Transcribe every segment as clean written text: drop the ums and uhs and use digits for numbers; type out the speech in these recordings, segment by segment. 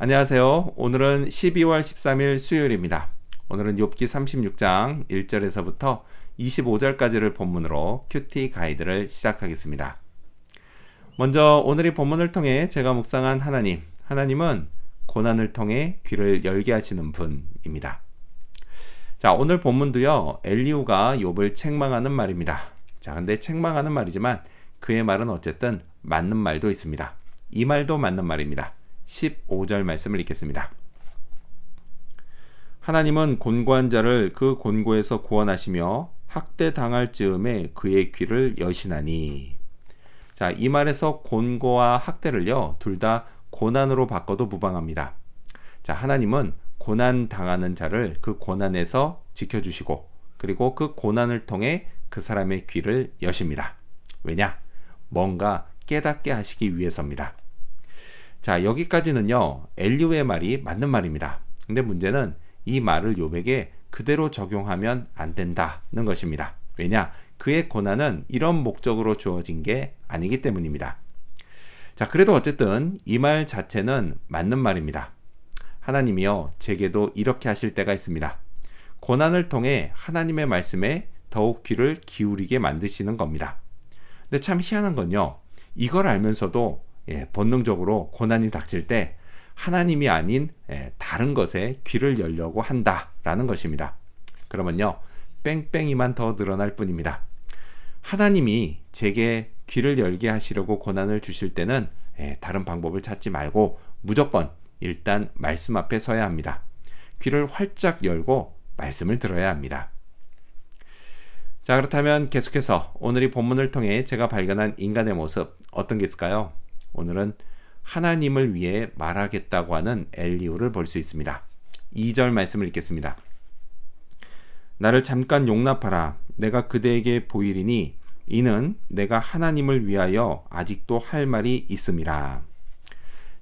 안녕하세요. 오늘은 12월 13일 수요일입니다. 오늘은 욥기 36장 1절에서부터 25절까지를 본문으로 큐티 가이드를 시작하겠습니다. 먼저 오늘 이 본문을 통해 제가 묵상한 하나님은 고난을 통해 귀를 열게 하시는 분입니다. 자, 오늘 본문도요, 엘리후가 욥을 책망하는 말입니다. 자, 근데 책망하는 말이지만 그의 말은 어쨌든 맞는 말도 있습니다. 이 말도 맞는 말입니다. 15절 말씀을 읽겠습니다. 하나님은 곤고한 자를 그 곤고에서 구원하시며 학대당할 즈음에 그의 귀를 여시나니. 자, 이 말에서 곤고와 학대를요, 둘 다 고난으로 바꿔도 무방합니다. 자, 하나님은 고난 당하는 자를 그 고난에서 지켜주시고, 그리고 그 고난을 통해 그 사람의 귀를 여십니다. 왜냐? 뭔가 깨닫게 하시기 위해서입니다. 자, 여기까지는요, 엘리후의 말이 맞는 말입니다. 근데 문제는 이 말을 욥에게 그대로 적용하면 안 된다는 것입니다. 왜냐? 그의 고난은 이런 목적으로 주어진 게 아니기 때문입니다. 자, 그래도 어쨌든 이 말 자체는 맞는 말입니다. 하나님이요, 제게도 이렇게 하실 때가 있습니다. 고난을 통해 하나님의 말씀에 더욱 귀를 기울이게 만드시는 겁니다. 근데 참 희한한 건요, 이걸 알면서도 본능적으로 고난이 닥칠 때 하나님이 아닌 다른 것에 귀를 열려고 한다라는 것입니다. 그러면요, 뺑뺑이만 더 늘어날 뿐입니다. 하나님이 제게 귀를 열게 하시려고 고난을 주실 때는 다른 방법을 찾지 말고 무조건 일단 말씀 앞에 서야 합니다. 귀를 활짝 열고 말씀을 들어야 합니다. 자, 그렇다면 계속해서 오늘 이 본문을 통해 제가 발견한 인간의 모습 어떤 게 있을까요? 오늘은 하나님을 위해 말하겠다고 하는 엘리후를 볼 수 있습니다. 2절 말씀을 읽겠습니다. 나를 잠깐 용납하라. 내가 그대에게 보이리니 이는 내가 하나님을 위하여 아직도 할 말이 있음이라.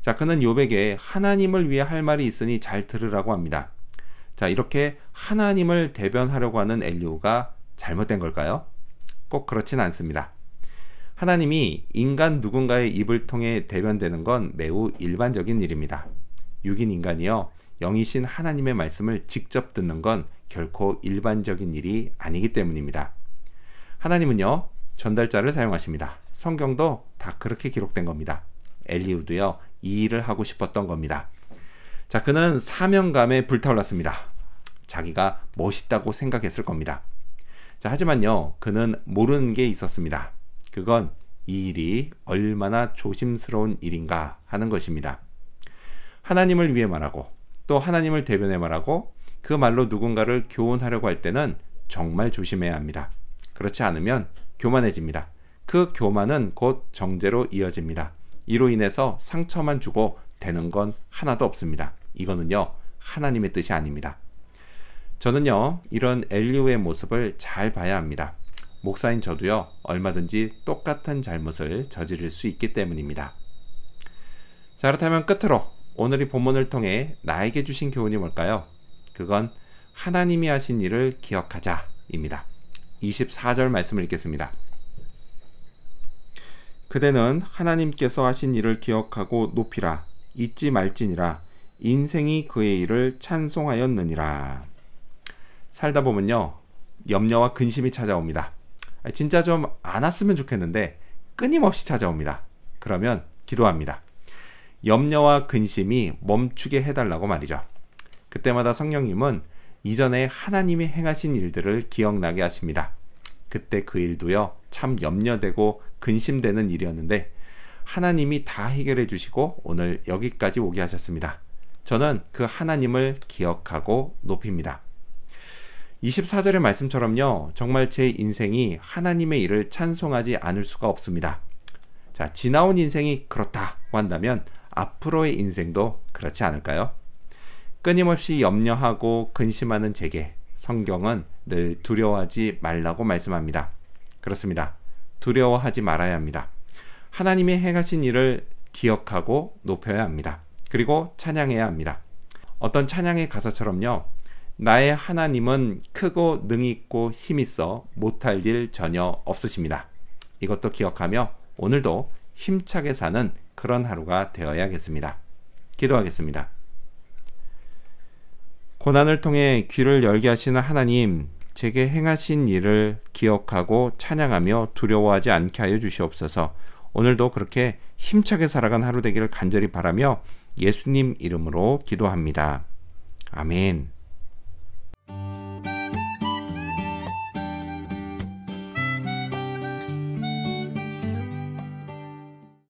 자, 그는 욥에게 하나님을 위해 할 말이 있으니 잘 들으라고 합니다. 자, 이렇게 하나님을 대변하려고 하는 엘리후가 잘못된 걸까요? 꼭 그렇진 않습니다. 하나님이 인간 누군가의 입을 통해 대변되는 건 매우 일반적인 일입니다. 육인 인간이요, 영이신 하나님의 말씀을 직접 듣는 건 결코 일반적인 일이 아니기 때문입니다. 하나님은요, 전달자를 사용하십니다. 성경도 다 그렇게 기록된 겁니다. 엘리후도요, 이 일을 하고 싶었던 겁니다. 자, 그는 사명감에 불타올랐습니다. 자기가 멋있다고 생각했을 겁니다. 자, 하지만요, 그는 모르는 게 있었습니다. 그건 이 일이 얼마나 조심스러운 일인가 하는 것입니다. 하나님을 위해 말하고 또 하나님을 대변해 말하고 그 말로 누군가를 교훈하려고 할 때는 정말 조심해야 합니다. 그렇지 않으면 교만해집니다. 그 교만은 곧 정죄로 이어집니다. 이로 인해서 상처만 주고 되는 건 하나도 없습니다. 이거는요, 하나님의 뜻이 아닙니다. 저는요, 이런 엘리후의 모습을 잘 봐야 합니다. 목사인 저도요, 얼마든지 똑같은 잘못을 저지를 수 있기 때문입니다. 자, 그렇다면 끝으로 오늘 이 본문을 통해 나에게 주신 교훈이 뭘까요? 그건 하나님이 하신 일을 기억하자입니다. 24절 말씀을 읽겠습니다. 그대는 하나님께서 하신 일을 기억하고 높이라. 잊지 말지니라. 인생이 그의 일을 찬송하였느니라. 살다 보면요, 염려와 근심이 찾아옵니다. 진짜 좀 안 왔으면 좋겠는데 끊임없이 찾아옵니다. 그러면 기도합니다. 염려와 근심이 멈추게 해달라고 말이죠. 그때마다 성령님은 이전에 하나님이 행하신 일들을 기억나게 하십니다. 그때 그 일도요, 참 염려되고 근심되는 일이었는데 하나님이 다 해결해 주시고 오늘 여기까지 오게 하셨습니다. 저는 그 하나님을 기억하고 높입니다. 24절의 말씀처럼요, 정말 제 인생이 하나님의 일을 찬송하지 않을 수가 없습니다. 자, 지나온 인생이 그렇다고 한다면 앞으로의 인생도 그렇지 않을까요? 끊임없이 염려하고 근심하는 제게 성경은 늘 두려워하지 말라고 말씀합니다. 그렇습니다. 두려워하지 말아야 합니다. 하나님이 행하신 일을 기억하고 높여야 합니다. 그리고 찬양해야 합니다. 어떤 찬양의 가사처럼요, 나의 하나님은 크고 능있고 힘있어 못할 일 전혀 없으십니다. 이것도 기억하며 오늘도 힘차게 사는 그런 하루가 되어야겠습니다. 기도하겠습니다. 고난을 통해 귀를 열게 하시는 하나님, 제게 행하신 일을 기억하고 찬양하며 두려워하지 않게 하여 주시옵소서. 오늘도 그렇게 힘차게 살아간 하루 되기를 간절히 바라며 예수님 이름으로 기도합니다. 아멘.